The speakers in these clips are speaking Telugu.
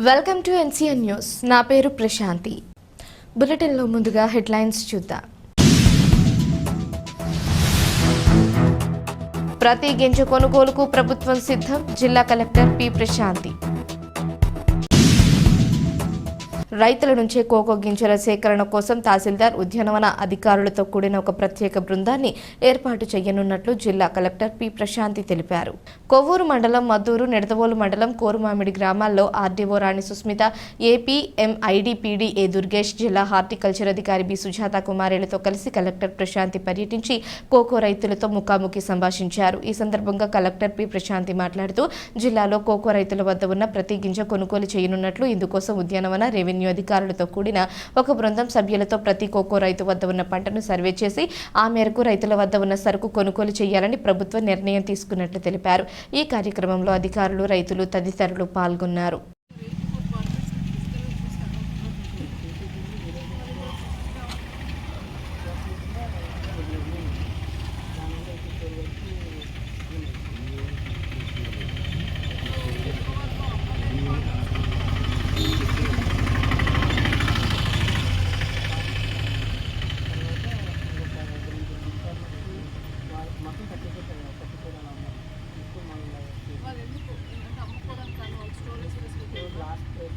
Welcome to NCN news. నా పేరు ప్రశాంతి. బులెటిన్లో ముందుగా హెడ్లైన్స్ చూద్దాం. ప్రతి గింజ కొనుగోలుకు ప్రభుత్వం సిద్ధం. జిల్లా కలెక్టర్ పి ప్రశాంతి. రైతుల నుంచే కోకో గింజల సేకరణ కోసం తహసీల్దార్, ఉద్యానవన అధికారులతో కూడిన ఒక ప్రత్యేక బృందాన్ని ఏర్పాటు చేయనున్నట్లు జిల్లా కలెక్టర్ పి ప్రశాంతి తెలిపారు. కొవ్వూరు మండలం మద్దూరు, నిడదవోలు మండలం కోరుమామిడి గ్రామాల్లో ఆర్డీఓ రాణి సుస్మిత, ఏపీ ఎంఐడిపిడి ఏ దుర్గేష్, జిల్లా హార్టికల్చర్ అధికారి బి సుజాత కుమారులతో కలిసి కలెక్టర్ ప్రశాంతి పర్యటించి కోకో రైతులతో ముఖాముఖి సంభాషించారు. ఈ సందర్భంగా కలెక్టర్ పి ప్రశాంతి మాట్లాడుతూ జిల్లాలో కోకో రైతుల వద్ద ఉన్న ప్రతి గింజ కొనుగోలు చేయనున్నట్లు, ఇందుకోసం ఉద్యానవన, రెవెన్యూ అధికారులతో కూడిన ఒక బృందం సభ్యులతో ప్రతి కోకో రైతు వద్ద ఉన్న పంటను సర్వే చేసి ఆ మేరకు రైతుల వద్ద ఉన్న సరుకు కొనుగోలు చేయాలని ప్రభుత్వం నిర్ణయం తీసుకున్నట్లు తెలిపారు. ఈ కార్యక్రమంలో అధికారులు, రైతులు తదితరులు పాల్గొన్నారు.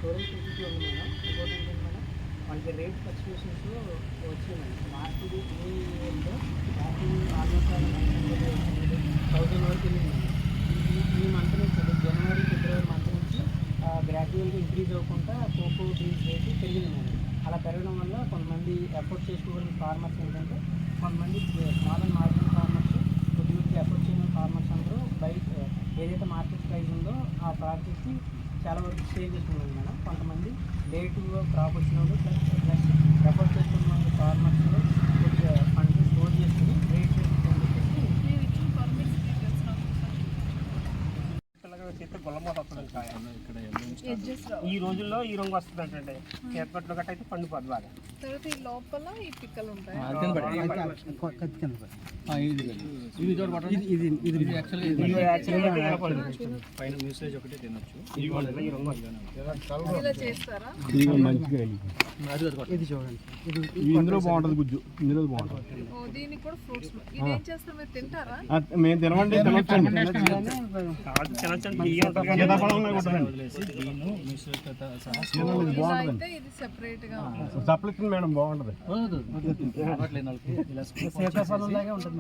స్టోరేజ్ ఫెసిలిటీ ఉంది మేడం. ఇంకోటి ఏంటంటే మేడం, మనకి రేట్ ఫ్లక్చుయేషన్స్ వచ్చాయి మేడం. లాస్ట్ ఈ ఇయర్లో లాస్ట్ ఆల్మోస్ట్ 1000 వరకు వెళ్ళింది మేడం. ఈ మంత్ నుంచి జనవరి, ఫిబ్రవరి మంత్ నుంచి గ్రాడ్యువల్గా ఇంక్రీజ్ అవ్వకుండా కోకో బీన్స్ రేటు పెరిగింది మేడం. అలా పెరగడం వల్ల కొంతమంది ఎఫోర్డ్ చేసుకోగలిగిన ఫార్మర్స్ ఏంటంటే, కొంతమంది స్మాల్ అండ్ మార్జినల్ ఫార్మర్స్, కొద్దిగా ఎఫోర్డ్ చేయని ఫార్మర్స్ అందరూ బయట ఏదైతే మార్కెట్ ప్రైస్ ఉందో ఆ ప్రాజెక్ట్కి చాలా వరకు సేల్ చేసుకున్నాను మేడం. కొంతమంది లేటుగా క్రాప్ వచ్చినప్పుడు ప్లస్ ఎఫర్ట్ చేసుకున్న ఫార్మర్స్ కొద్దిగా ఫండ్స్ స్టోర్ చేసుకుని రేట్ చేస్తే గొల్లమోత వస్తుంది కాయ. ఈ రోజుల్లో ఈ రంగు వస్తుంది అంటే చేపట్లో గట్ట అయితే పండు పది బాగా. లోపల ఈ పిక్కలు ఉంటాయి. ఇందులో బాగుంటుంది గుజ్జు, ఇందులో బాగుంటుంది. దీనికి కూడా ఫ్రూట్స్ ఇదేం చేస్తారు, మీరు తింటారా? మేము తినమండి, ఇది సెపరేట్ గా సప్లిక్ మేడం బాగుంటది. సీతాఫలం లాగే ఉంటుంది.